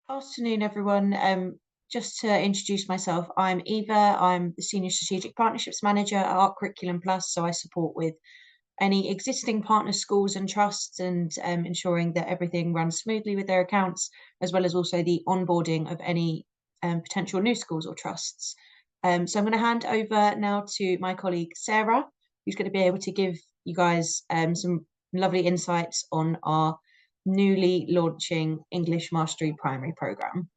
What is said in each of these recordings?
Afternoon, everyone. Just to introduce myself, I'm Eva. I'm the Senior Strategic Partnerships Manager at Art Curriculum Plus. So I support with any existing partner schools and trusts and ensuring that everything runs smoothly with their accounts, as well as also the onboarding of any potential new schools or trusts. So I'm going to hand over now to my colleague Sarah, who's going to be able to give you guys some lovely insights on our newly launching English Mastery Primary Programme.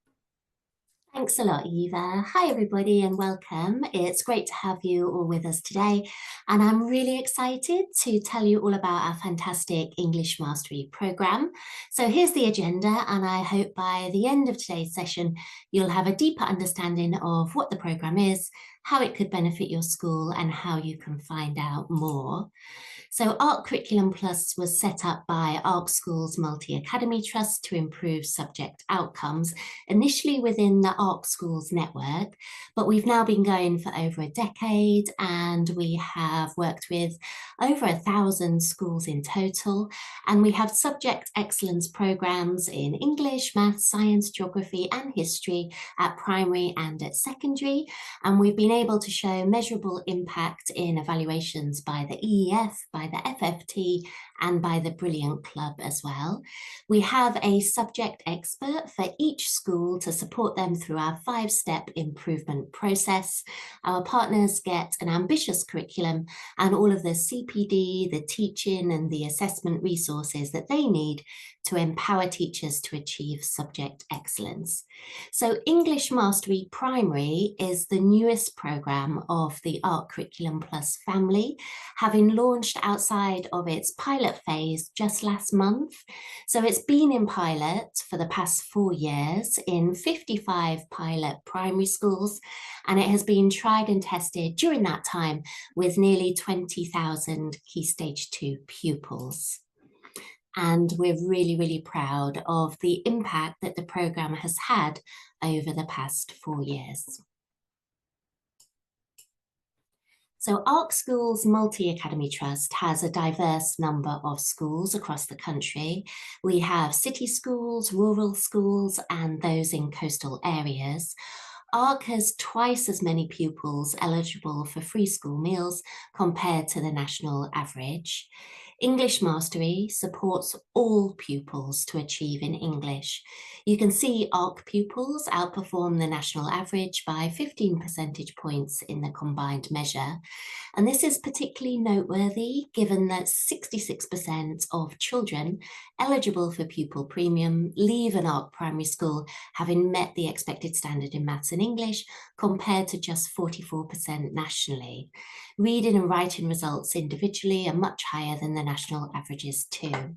Thanks a lot, Eva. Hi, everybody, and welcome. It's great to have you all with us today. And I'm really excited to tell you all about our fantastic English Mastery Programme. So here's the agenda, and I hope by the end of today's session, you'll have a deeper understanding of what the programme is, how it could benefit your school, and how you can find out more. So ARC Curriculum Plus was set up by ARC Schools Multi-Academy Trust to improve subject outcomes, initially within the ARC Schools network, but we've now been going for over a decade and we have worked with over 1,000 schools in total, and we have subject excellence programs in English, maths, science, geography and history at primary and at secondary, and we've been able to show measurable impact in evaluations by the EEF, by the FFT and by the Brilliant Club as well. We have a subject expert for each school to support them through our 5-step improvement process. Our partners get an ambitious curriculum and all of the CPD, the teaching and the assessment resources that they need to empower teachers to achieve subject excellence. So English Mastery Primary is the newest programme of the ARC Curriculum Plus family, having launched outside of its pilot phase just last month. So it's been in pilot for the past 4 years in 55 pilot primary schools, and it has been tried and tested during that time with nearly 20,000 Key Stage 2 pupils. And we're really, really proud of the impact that the programme has had over the past 4 years. So ARC Schools Multi-Academy Trust has a diverse number of schools across the country. We have city schools, rural schools, and those in coastal areas. ARC has twice as many pupils eligible for free school meals compared to the national average. English Mastery supports all pupils to achieve in English. You can see ARC pupils outperform the national average by 15 percentage points in the combined measure. And this is particularly noteworthy given that 66% of children eligible for pupil premium leave an ARC primary school having met the expected standard in maths and English, compared to just 44% nationally. Reading and writing results individually are much higher than the national averages too.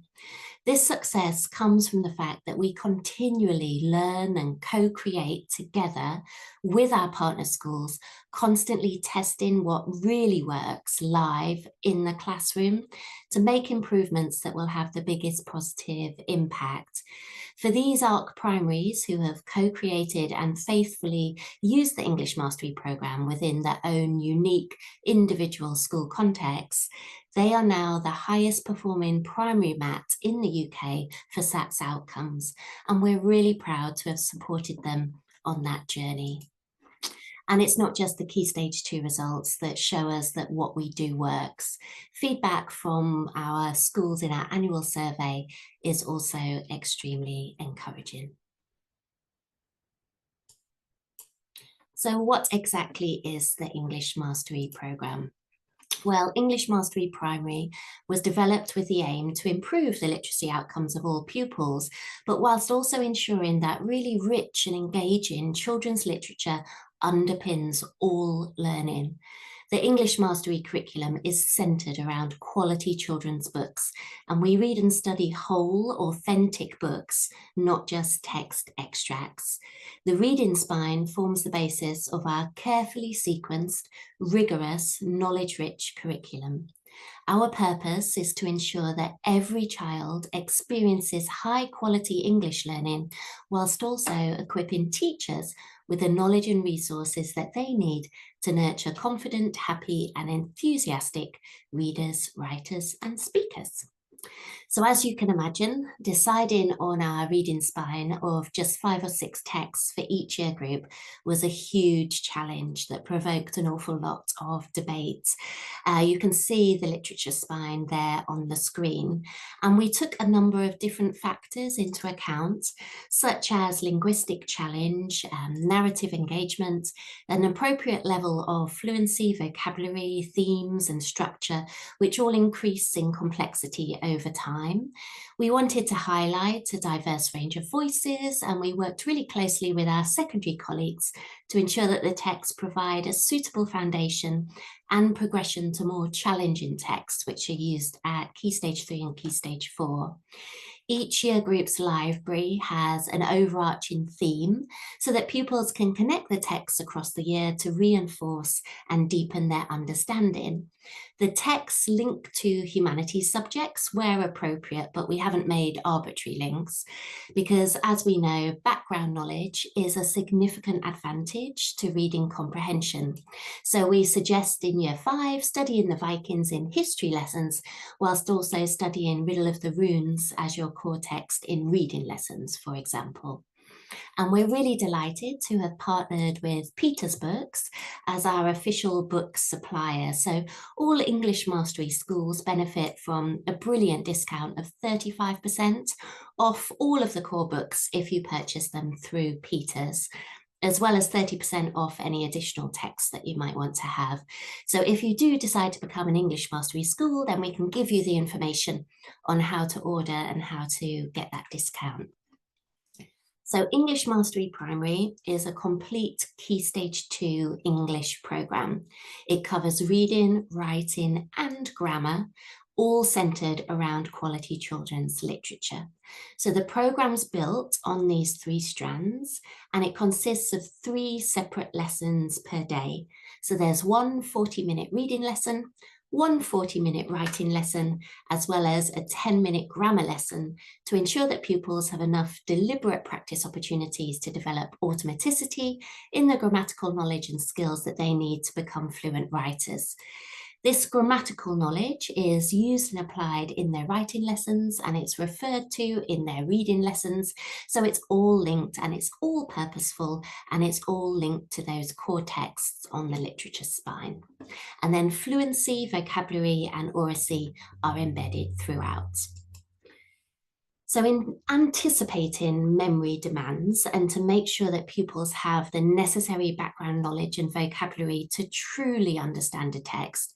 This success comes from the fact that we continually learn and co-create together with our partner schools, constantly testing what really works live in the classroom to make improvements that will have the biggest positive impact. For these ARC primaries who have co-created and faithfully used the English Mastery Programme within their own unique individual school contexts, they are now the highest performing primary MAT in the UK for SATS outcomes, and we're really proud to have supported them on that journey. And it's not just the Key Stage 2 results that show us that what we do works. Feedback from our schools in our annual survey is also extremely encouraging. So what exactly is the English Mastery Programme? Well, English Mastery Primary was developed with the aim to improve the literacy outcomes of all pupils, but whilst also ensuring that really rich and engaging children's literature underpins all learning. The English Mastery curriculum is centred around quality children's books, and we read and study whole, authentic books, not just text extracts. The reading spine forms the basis of our carefully sequenced, rigorous, knowledge-rich curriculum. Our purpose is to ensure that every child experiences high-quality English learning, whilst also equipping teachers with the knowledge and resources that they need to nurture confident, happy and enthusiastic readers, writers and speakers. So as you can imagine, deciding on our reading spine of just 5 or 6 texts for each year group was a huge challenge that provoked an awful lot of debate. You can see the literature spine there on the screen, and we took a number of different factors into account, such as linguistic challenge, narrative engagement, an appropriate level of fluency, vocabulary, themes, and structure, which all increase in complexity over time. We wanted to highlight a diverse range of voices, and we worked really closely with our secondary colleagues to ensure that the texts provide a suitable foundation and progression to more challenging texts, which are used at Key Stage 3 and Key Stage 4. Each year group's library has an overarching theme so that pupils can connect the texts across the year to reinforce and deepen their understanding. The texts link to humanities subjects where appropriate, but we haven't made arbitrary links because, as we know, background knowledge is a significant advantage to reading comprehension. So we suggest in Year 5 studying the Vikings in history lessons, whilst also studying Riddle of the Runes as your core text in reading lessons, for example. And we're really delighted to have partnered with Peter's Books as our official book supplier. So all English Mastery schools benefit from a brilliant discount of 35% off all of the core books if you purchase them through Peter's, as well as 30% off any additional texts that you might want to have. So if you do decide to become an English Mastery school, then we can give you the information on how to order and how to get that discount. So English Mastery Primary is a complete Key Stage 2 English programme. It covers reading, writing and grammar, all centred around quality children's literature. So the programme's built on these 3 strands, and it consists of 3 separate lessons per day. So there's one 40-minute reading lesson, one 40-minute writing lesson, as well as a 10-minute grammar lesson to ensure that pupils have enough deliberate practice opportunities to develop automaticity in the grammatical knowledge and skills that they need to become fluent writers. This grammatical knowledge is used and applied in their writing lessons, and it's referred to in their reading lessons. So it's all linked and it's all purposeful, and it's all linked to those core texts on the literature spine. And then fluency, vocabulary and oracy are embedded throughout. So in anticipating memory demands and to make sure that pupils have the necessary background knowledge and vocabulary to truly understand a text,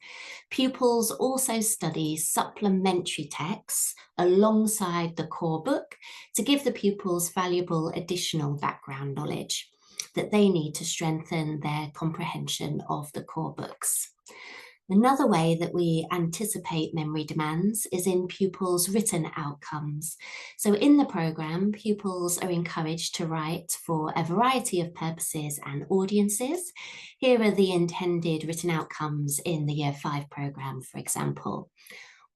pupils also study supplementary texts alongside the core book to give the pupils valuable additional background knowledge that they need to strengthen their comprehension of the core books. Another way that we anticipate memory demands is in pupils' written outcomes. So in the programme, pupils are encouraged to write for a variety of purposes and audiences. Here are the intended written outcomes in the Year 5 programme, for example.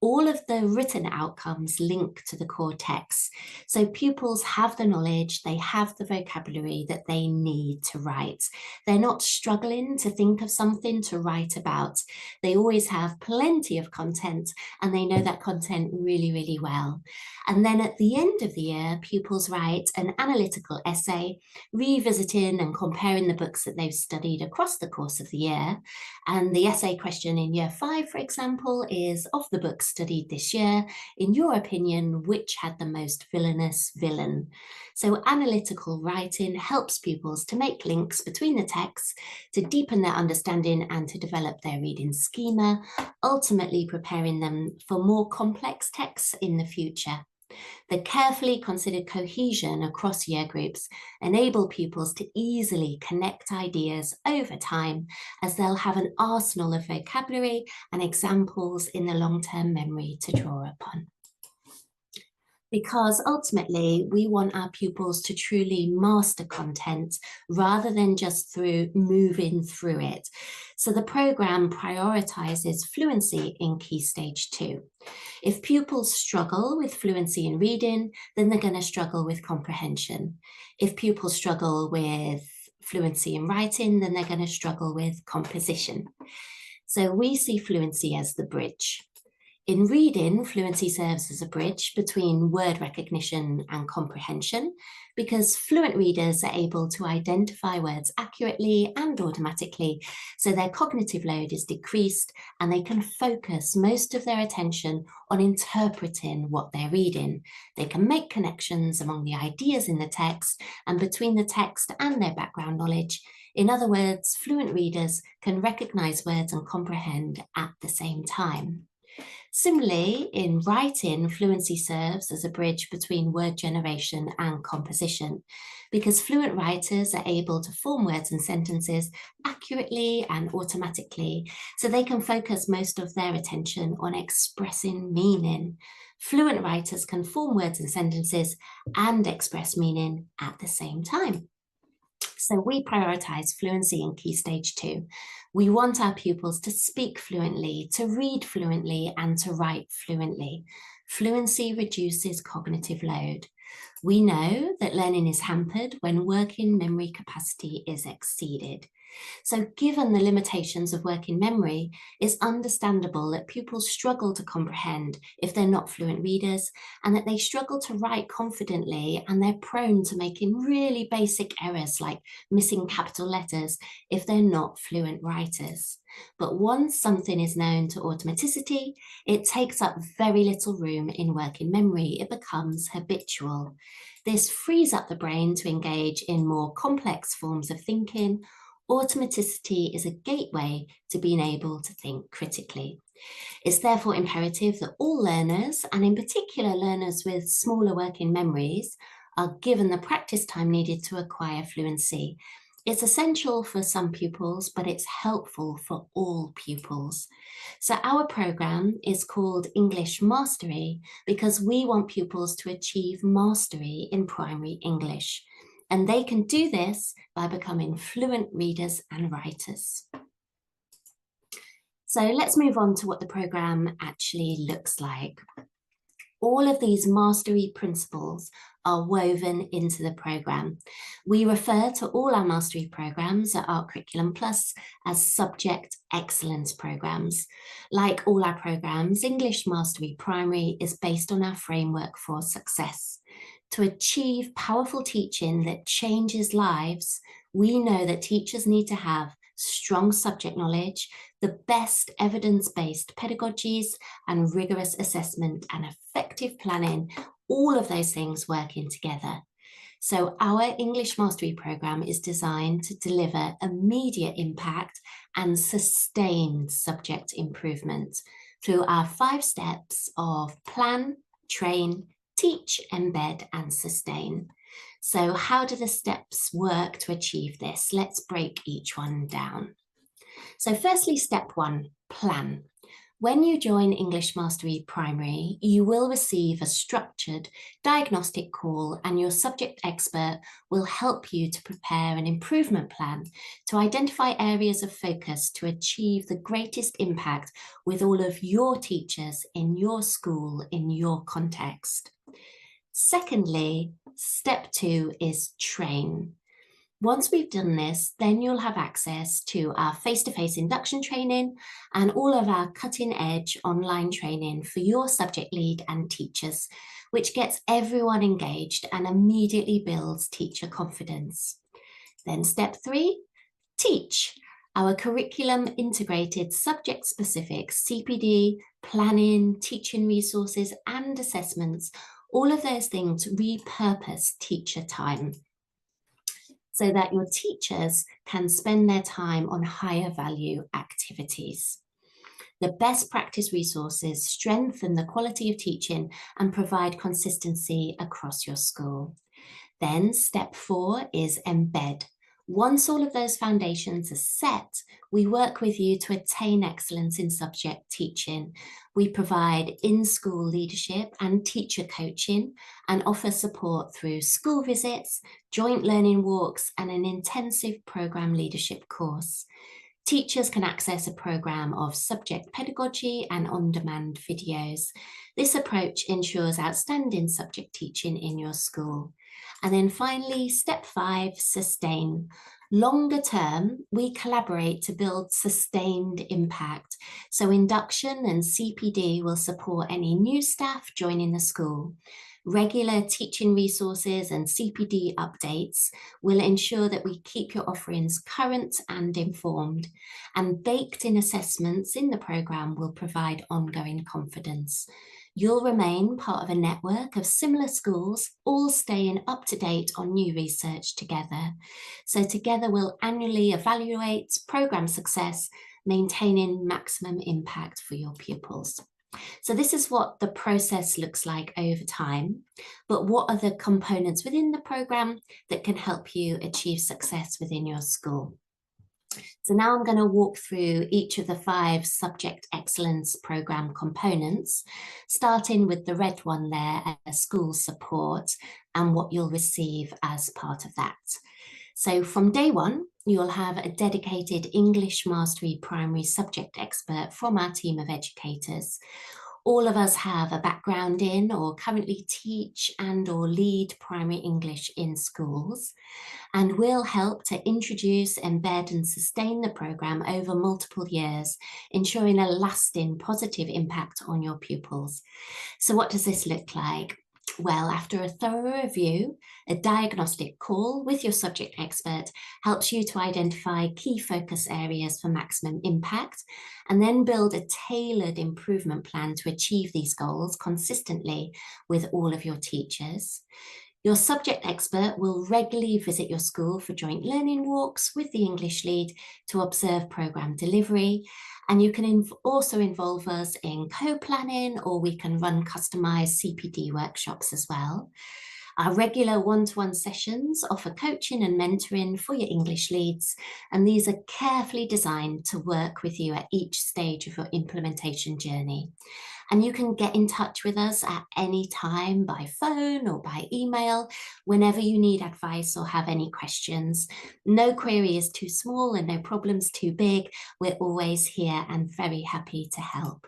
All of the written outcomes link to the core texts. So pupils have the knowledge, they have the vocabulary that they need to write. They're not struggling to think of something to write about. They always have plenty of content, and they know that content really, really well. And then at the end of the year, pupils write an analytical essay, revisiting and comparing the books that they've studied across the course of the year. And the essay question in Year 5, for example, is, of the books studied this year, in your opinion, which had the most villainous villain? So analytical writing helps pupils to make links between the texts, to deepen their understanding and to develop their reading schema, ultimately preparing them for more complex texts in the future. The carefully considered cohesion across year groups enable pupils to easily connect ideas over time, as they'll have an arsenal of vocabulary and examples in the long-term memory to draw upon. Because ultimately we want our pupils to truly master content rather than just through moving through it. So the programme prioritises fluency in Key Stage 2. If pupils struggle with fluency in reading, then they're going to struggle with comprehension. If pupils struggle with fluency in writing, then they're going to struggle with composition. So we see fluency as the bridge. In reading, fluency serves as a bridge between word recognition and comprehension because fluent readers are able to identify words accurately and automatically, so their cognitive load is decreased and they can focus most of their attention on interpreting what they're reading. They can make connections among the ideas in the text and between the text and their background knowledge. In other words, fluent readers can recognize words and comprehend at the same time. Similarly, in writing, fluency serves as a bridge between word generation and composition, because fluent writers are able to form words and sentences accurately and automatically, so they can focus most of their attention on expressing meaning. Fluent writers can form words and sentences and express meaning at the same time. So we prioritize fluency in Key Stage 2. We want our pupils to speak fluently, to read fluently, and to write fluently. Fluency reduces cognitive load. We know that learning is hampered when working memory capacity is exceeded. So given the limitations of working memory, it's understandable that pupils struggle to comprehend if they're not fluent readers, and that they struggle to write confidently, and they're prone to making really basic errors like missing capital letters if they're not fluent writers. But once something is known to automaticity, it takes up very little room in working memory. It becomes habitual. This frees up the brain to engage in more complex forms of thinking. Automaticity is a gateway to being able to think critically. It's therefore imperative that all learners, and in particular learners with smaller working memories, are given the practice time needed to acquire fluency. It's essential for some pupils, but it's helpful for all pupils. So our program is called English Mastery because we want pupils to achieve mastery in primary English. And they can do this by becoming fluent readers and writers. So let's move on to what the program actually looks like. All of these mastery principles are woven into the program. We refer to all our mastery programs at Art Curriculum Plus as subject excellence programs. Like all our programs, English Mastery Primary is based on our framework for success. To achieve powerful teaching that changes lives, we know that teachers need to have strong subject knowledge, the best evidence-based pedagogies, and rigorous assessment and effective planning, all of those things working together. So our English Mastery Programme is designed to deliver immediate impact and sustained subject improvement through our 5 steps of plan, train, teach, embed, and sustain. So how do the steps work to achieve this? Let's break each one down. So firstly, step 1, plan. When you join English Mastery Primary, you will receive a structured diagnostic call, and your subject expert will help you to prepare an improvement plan to identify areas of focus to achieve the greatest impact with all of your teachers in your school, in your context. Secondly, step 2 is train. Once we've done this, then you'll have access to our face-to-face induction training and all of our cutting-edge online training for your subject lead and teachers, which gets everyone engaged and immediately builds teacher confidence. Then step 3, teach. Our curriculum integrated subject-specific CPD, planning, teaching resources, and assessments. All of those things repurpose teacher time so that your teachers can spend their time on higher value activities. The best practice resources strengthen the quality of teaching and provide consistency across your school. Then step 4 is embed. Once all of those foundations are set, we work with you to attain excellence in subject teaching. We provide in-school leadership and teacher coaching and offer support through school visits, joint learning walks, and an intensive program leadership course. Teachers can access a program of subject pedagogy and on-demand videos. This approach ensures outstanding subject teaching in your school. And then finally, step 5, sustain. Longer term, we collaborate to build sustained impact. So induction and CPD will support any new staff joining the school. Regular teaching resources and CPD updates will ensure that we keep your offerings current and informed, and baked-in assessments in the programme will provide ongoing confidence. You'll remain part of a network of similar schools, all staying up to date on new research together. So together we'll annually evaluate programme success, maintaining maximum impact for your pupils. So this is what the process looks like over time, but what are the components within the programme that can help you achieve success within your school? So now I'm going to walk through each of the 5 subject excellence programme components, starting with the red one there, school support, and what you'll receive as part of that. So from day one, you'll have a dedicated English Mastery primary subject expert from our team of educators. All of us have a background in or currently teach and or lead primary English in schools, and will help to introduce, embed and sustain the programme over multiple years, ensuring a lasting positive impact on your pupils. So what does this look like? Well, after a thorough review, a diagnostic call with your subject expert helps you to identify key focus areas for maximum impact, and then build a tailored improvement plan to achieve these goals consistently with all of your teachers. Your subject expert will regularly visit your school for joint learning walks with the English lead to observe programme delivery. And you can also involve us in co-planning, or we can run customised CPD workshops as well. Our regular one-to-one sessions offer coaching and mentoring for your English leads, and these are carefully designed to work with you at each stage of your implementation journey. And you can get in touch with us at any time by phone or by email whenever you need advice or have any questions. No query is too small and no problem's too big. We're always here and very happy to help.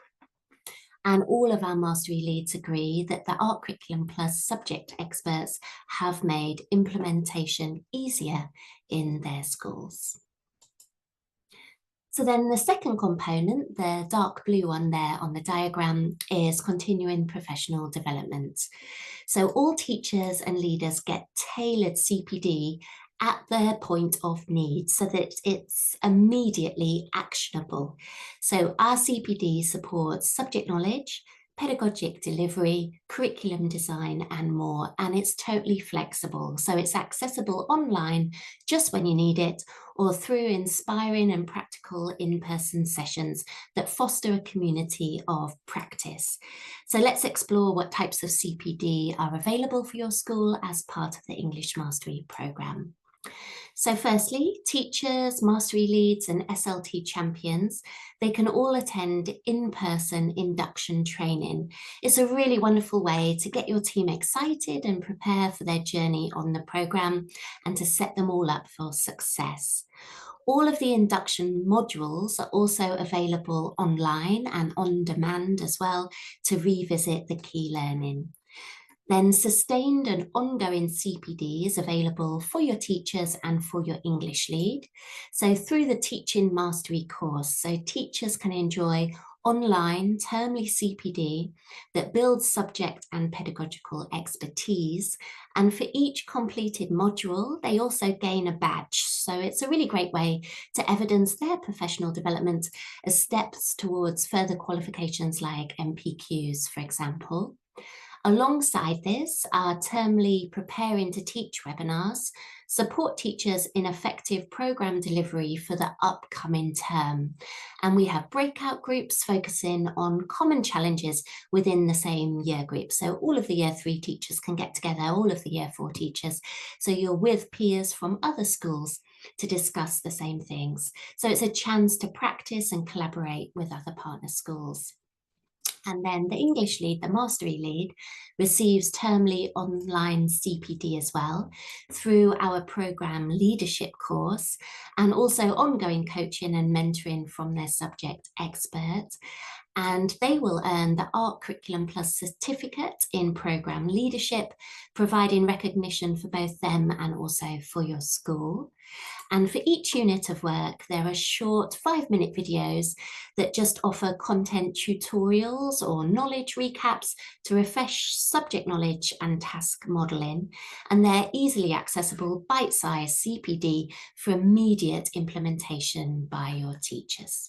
And all of our mastery leads agree that the Art Curriculum Plus subject experts have made implementation easier in their schools. So then the second component, the dark blue one there on the diagram, is continuing professional development. So all teachers and leaders get tailored CPD at their point of need so that it's immediately actionable. So our CPD supports subject knowledge, pedagogic delivery, curriculum design, and more. And it's totally flexible. So it's accessible online just when you need it, or through inspiring and practical in-person sessions that foster a community of practice. So let's explore what types of CPD are available for your school as part of the English Mastery programme. So firstly, teachers, mastery leads and SLT champions, they can all attend in-person induction training. It's a really wonderful way to get your team excited and prepare for their journey on the programme, and to set them all up for success. All of the induction modules are also available online and on demand as well to revisit the key learning. Then sustained and ongoing CPD is available for your teachers and for your English lead. So through the Teaching Mastery course, so teachers can enjoy online termly CPD that builds subject and pedagogical expertise. And for each completed module, they also gain a badge. So it's a really great way to evidence their professional development as steps towards further qualifications like MPQs, for example. Alongside this, our termly Preparing to Teach webinars support teachers in effective programme delivery for the upcoming term. And we have breakout groups focusing on common challenges within the same year group. So all of the year 3 teachers can get together, all of the year 4 teachers. So you're with peers from other schools to discuss the same things. So it's a chance to practice and collaborate with other partner schools. And then the English lead, the mastery lead, receives termly online CPD as well through our programme leadership course, and also ongoing coaching and mentoring from their subject expert. and they will earn the Art Curriculum Plus certificate in programme leadership, providing recognition for both them and also for your school. And for each unit of work, there are short 5-minute videos that just offer content tutorials or knowledge recaps to refresh subject knowledge and task modelling. And they're easily accessible bite-sized CPD for immediate implementation by your teachers.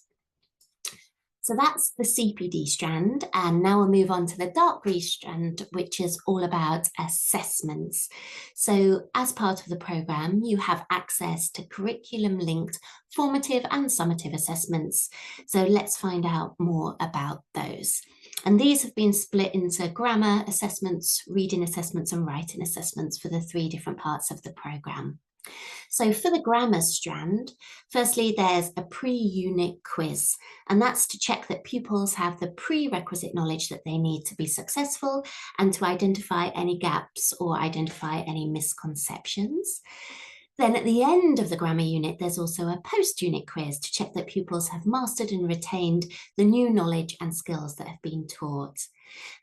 So that's the CPD strand, and now we'll move on to the dark green strand, which is all about assessments. So as part of the programme, you have access to curriculum-linked formative and summative assessments. So let's find out more about those. And these have been split into grammar assessments, reading assessments, and writing assessments for the 3 different parts of the programme. So for the grammar strand, firstly, there's a pre-unit quiz, and that's to check that pupils have the prerequisite knowledge that they need to be successful and to identify any gaps or identify any misconceptions. Then at the end of the grammar unit, there's also a post-unit quiz to check that pupils have mastered and retained the new knowledge and skills that have been taught.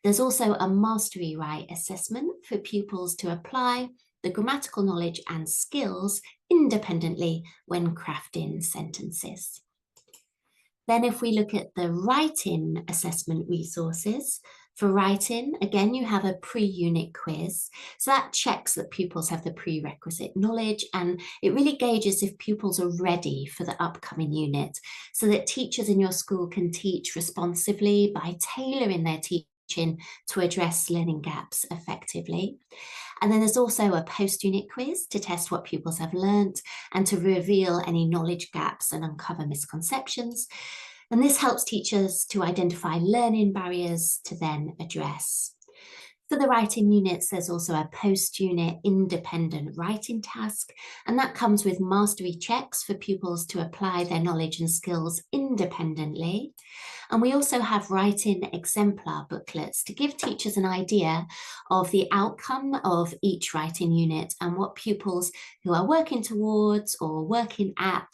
There's also a mastery right assessment for pupils to apply the grammatical knowledge and skills independently when crafting sentences. Then if we look at the writing assessment resources, for writing, again, you have a pre-unit quiz. So that checks that pupils have the prerequisite knowledge, and it really gauges if pupils are ready for the upcoming unit so that teachers in your school can teach responsively by tailoring their teaching to address learning gaps effectively. And then there's also a post-unit quiz to test what pupils have learnt and to reveal any knowledge gaps and uncover misconceptions. And this helps teachers to identify learning barriers to then address. For the writing units, there's also a post-unit independent writing task, and that comes with mastery checks for pupils to apply their knowledge and skills independently. And we also have writing exemplar booklets to give teachers an idea of the outcome of each writing unit and what pupils who are working towards or working at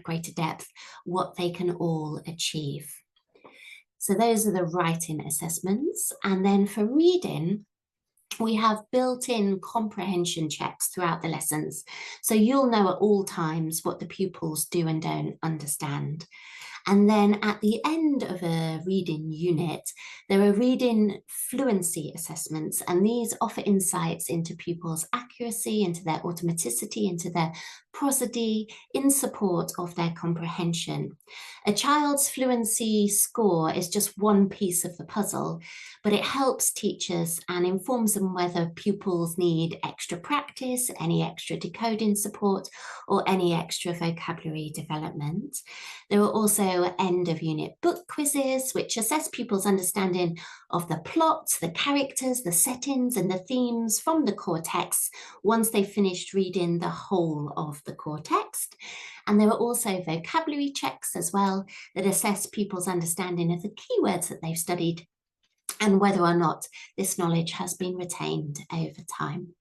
greater depth, what they can all achieve. So those are the writing assessments. And then for reading, we have built-in comprehension checks throughout the lessons. So you'll know at all times what the pupils do and don't understand. And then at the end of a reading unit, there are reading fluency assessments, and these offer insights into pupils' accuracy, into their automaticity, into their prosody, in support of their comprehension. A child's fluency score is just one piece of the puzzle, but it helps teachers and informs them whether pupils need extra practice, any extra decoding support, or any extra vocabulary development. There are also end of unit book quizzes, which assess pupils' understanding of the plot, the characters, the settings, and the themes from the core text once they've finished reading the whole of the core text. And there are also vocabulary checks as well that assess pupils' understanding of the keywords that they've studied and whether or not this knowledge has been retained over time.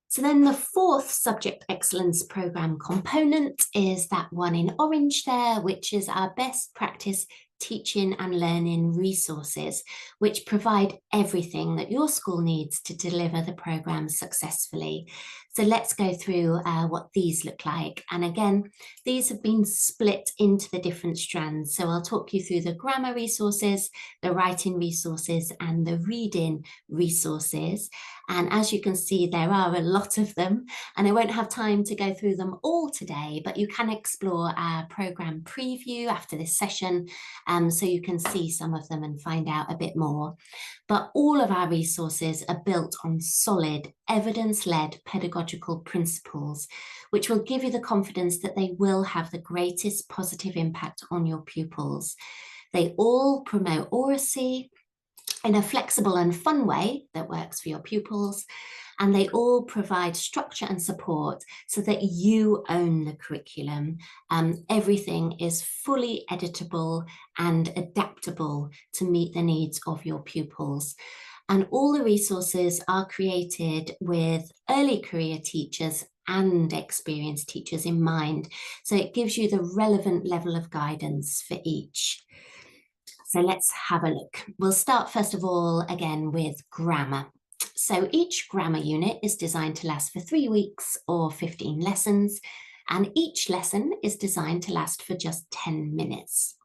So then the fourth subject excellence programme component is that one in orange there, which is our best practice teaching and learning resources, which provide everything that your school needs to deliver the programme successfully. So let's go through what these look like. And again, these have been split into the different strands. So I'll talk you through the grammar resources, the writing resources, and the reading resources. And as you can see, there are a lot of them, and I won't have time to go through them all today, but you can explore our programme preview after this session, so you can see some of them and find out a bit more. But all of our resources are built on solid, evidence-led pedagogical principles, which will give you the confidence that they will have the greatest positive impact on your pupils. They all promote oracy in a flexible and fun way that works for your pupils, and they all provide structure and support so that you own the curriculum. Everything is fully editable and adaptable to meet the needs of your pupils. And all the resources are created with early career teachers and experienced teachers in mind. So it gives you the relevant level of guidance for each. So let's have a look. We'll start first of all again with grammar. So each grammar unit is designed to last for 3 weeks or 15 lessons, and each lesson is designed to last for just 10 minutes.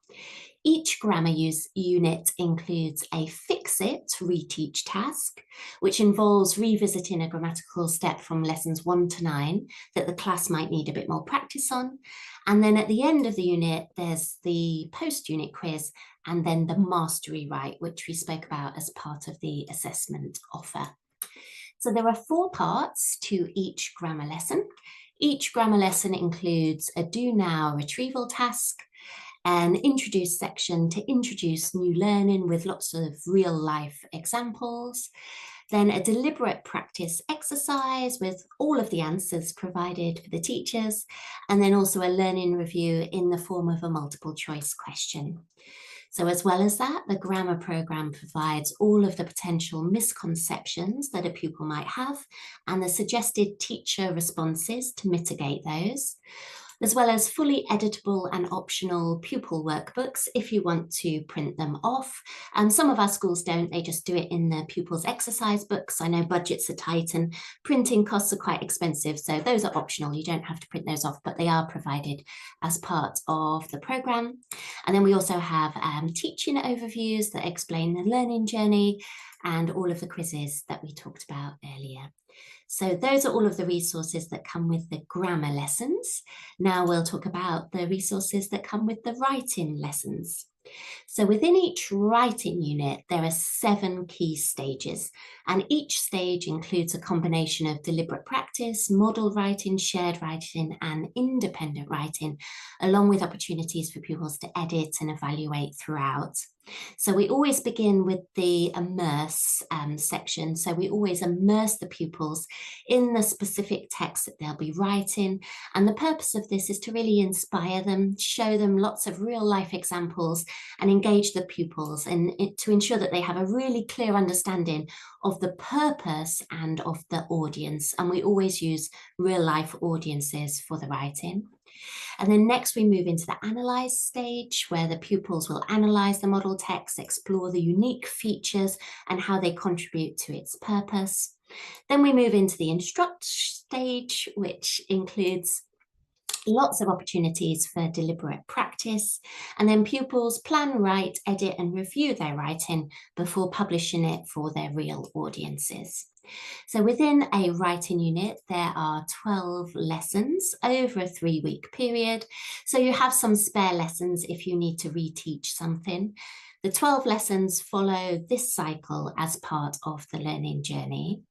Each grammar unit includes a fix-it reteach task, which involves revisiting a grammatical step from lessons 1 to 9 that the class might need a bit more practice on. And then at the end of the unit, there's the post-unit quiz and then the mastery write, which we spoke about as part of the assessment offer. So there are 4 parts to each grammar lesson. Each grammar lesson includes a do now retrieval task, an introduce section to introduce new learning with lots of real life examples, then a deliberate practice exercise with all of the answers provided for the teachers, and then also a learning review in the form of a multiple choice question. So as well as that, the grammar programme provides all of the potential misconceptions that a pupil might have and the suggested teacher responses to mitigate those, as well as fully editable and optional pupil workbooks if you want to print them off. Some of our schools don't, they just do it in the pupils' exercise books. I know budgets are tight and printing costs are quite expensive, so those are optional. You don't have to print those off, but they are provided as part of the programme. And then we also have teaching overviews that explain the learning journey and all of the quizzes that we talked about earlier. So those are all of the resources that come with the grammar lessons. Now we'll talk about the resources that come with the writing lessons. So within each writing unit, there are 7 key stages, and each stage includes a combination of deliberate practice, model writing, shared writing, and independent writing, along with opportunities for pupils to edit and evaluate throughout. So we always begin with the immerse section. So we always immerse the pupils in the specific text that they'll be writing. And the purpose of this is to really inspire them, show them lots of real life examples and engage the pupils, and to ensure that they have a really clear understanding of the purpose and of the audience. And we always use real life audiences for the writing. And then next we move into the analyze stage, where the pupils will analyze the model text, explore the unique features and how they contribute to its purpose. Then we move into the instruct stage, which includes lots of opportunities for deliberate practice, and then pupils plan, write, edit and review their writing before publishing it for their real audiences. So within a writing unit, there are 12 lessons over a 3-week period. So you have some spare lessons if you need to reteach something. The 12 lessons follow this cycle as part of the learning journey.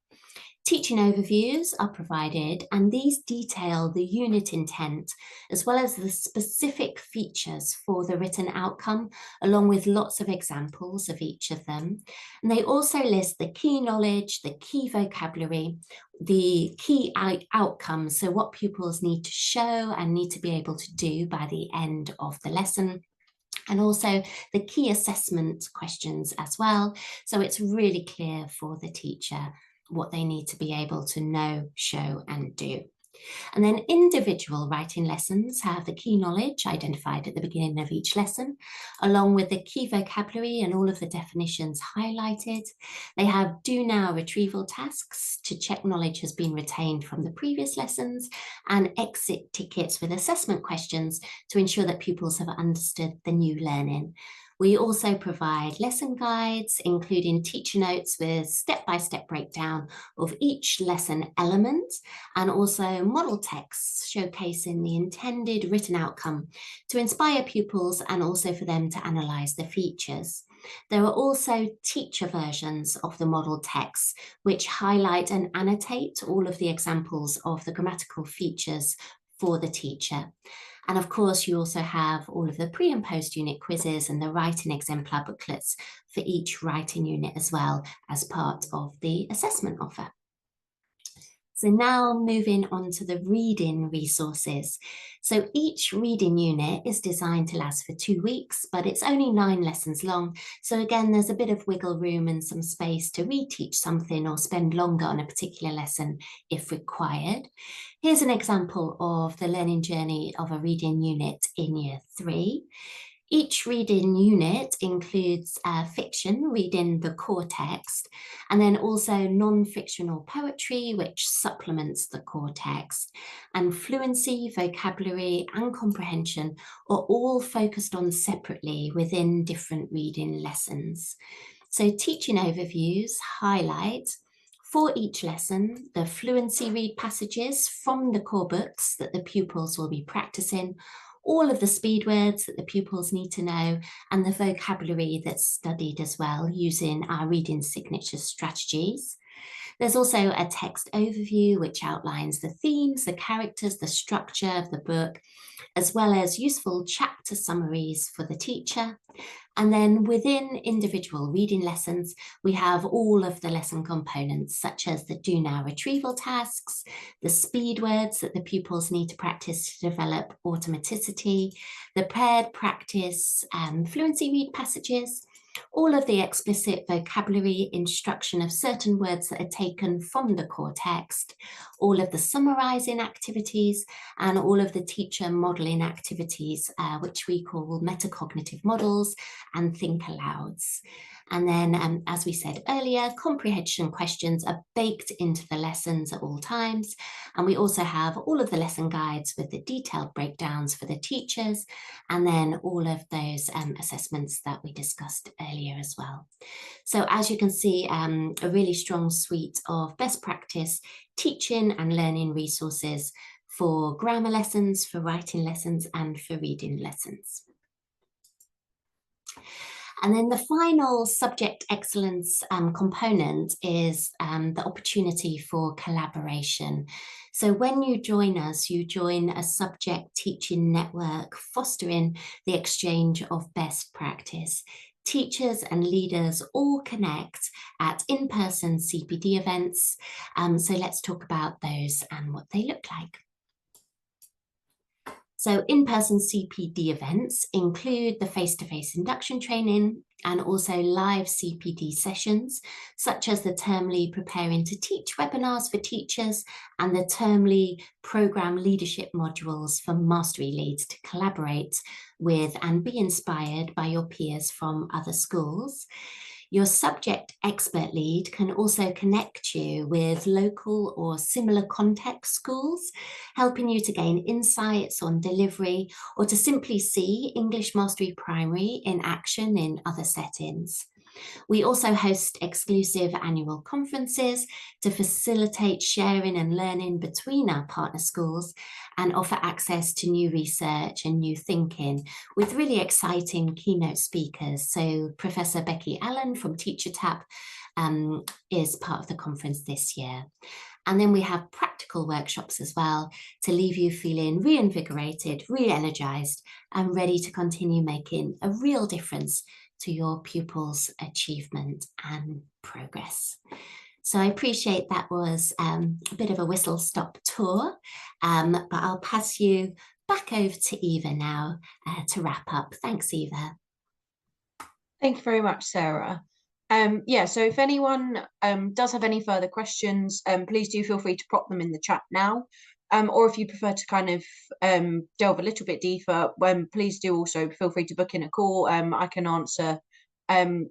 Teaching overviews are provided, and these detail the unit intent as well as the specific features for the written outcome, along with lots of examples of each of them. And they also list the key knowledge, the key vocabulary, the key outcomes, so what pupils need to show and need to be able to do by the end of the lesson, and also the key assessment questions as well. So it's really clear for the teacher what they need to be able to know, show and do. And then individual writing lessons have the key knowledge identified at the beginning of each lesson, along with the key vocabulary and all of the definitions highlighted. They have do now retrieval tasks to check knowledge has been retained from the previous lessons, and exit tickets with assessment questions to ensure that pupils have understood the new learning. We also provide lesson guides, including teacher notes with step-by-step breakdown of each lesson element, and also model texts showcasing the intended written outcome to inspire pupils and also for them to analyse the features. There are also teacher versions of the model texts, which highlight and annotate all of the examples of the grammatical features for the teacher. And of course, you also have all of the pre and post unit quizzes and the writing exemplar booklets for each writing unit as well as part of the assessment offer. So now moving on to the reading resources. So each reading unit is designed to last for 2 weeks, but it's only 9 lessons long. So again, there's a bit of wiggle room and some space to reteach something or spend longer on a particular lesson if required. Here's an example of the learning journey of a reading unit in Year 3. Each reading unit includes fiction, reading the core text, and then also non-fictional poetry, which supplements the core text. And fluency, vocabulary, and comprehension are all focused on separately within different reading lessons. So teaching overviews highlight for each lesson the fluency read passages from the core books that the pupils will be practicing, all of the speed words that the pupils need to know, and the vocabulary that's studied as well using our reading signature strategies. There's also a text overview which outlines the themes, the characters, the structure of the book, as well as useful chapter summaries for the teacher. And then within individual reading lessons, we have all of the lesson components, such as the do now retrieval tasks, the speed words that the pupils need to practice to develop automaticity, the paired practice fluency read passages, all of the explicit vocabulary instruction of certain words that are taken from the core text, all of the summarizing activities, and all of the teacher modeling activities, which we call metacognitive models and think alouds. And then, as we said earlier, comprehension questions are baked into the lessons at all times. And we also have all of the lesson guides with the detailed breakdowns for the teachers, and then all of those assessments that we discussed earlier as well. So as you can see, a really strong suite of best practice teaching and learning resources for grammar lessons, for writing lessons, and for reading lessons. And then the final subject excellence component is the opportunity for collaboration. So when you join us, you join a subject teaching network fostering the exchange of best practice. Teachers and leaders all connect at in-person CPD events. So let's talk about those and what they look like. So in-person CPD events include the face-to-face induction training and also live CPD sessions, such as the Termly Preparing to Teach webinars for teachers and the Termly Programme Leadership modules for mastery leads to collaborate with and be inspired by your peers from other schools. Your subject expert lead can also connect you with local or similar context schools, helping you to gain insights on delivery or to simply see English Mastery Primary in action in other settings. We also host exclusive annual conferences to facilitate sharing and learning between our partner schools and offer access to new research and new thinking with really exciting keynote speakers. So Professor Becky Allen from TeacherTapp is part of the conference this year. And then we have practical workshops as well to leave you feeling reinvigorated, re-energized, and ready to continue making a real difference to your pupils' achievement and progress. So I appreciate that was a bit of a whistle-stop tour, but I'll pass you back over to Eva now to wrap up. Thanks, Eva. Thank you very much, Sarah. Yeah, so if anyone does have any further questions, please do feel free to prop them in the chat now. Or if you prefer to kind of delve a little bit deeper, please do also feel free to book in a call. I can answer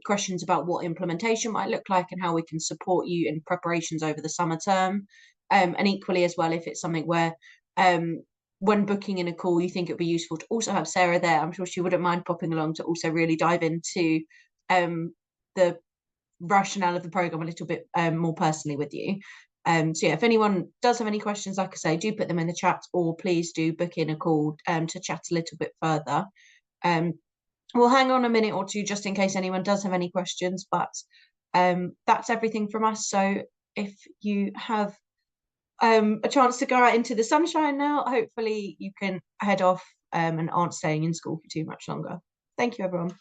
questions about what implementation might look like and how we can support you in preparations over the summer term. And equally as well, if it's something where when booking in a call, you think it would be useful to also have Sarah there, I'm sure she wouldn't mind popping along to also really dive into the rationale of the program a little bit more personally with you. So yeah, if anyone does have any questions, like I say, do put them in the chat, or please do book in a call to chat a little bit further. We'll hang on a minute or two just in case anyone does have any questions, but that's everything from us. So if you have a chance to go out into the sunshine now, hopefully you can head off and aren't staying in school for too much longer. Thank you, everyone.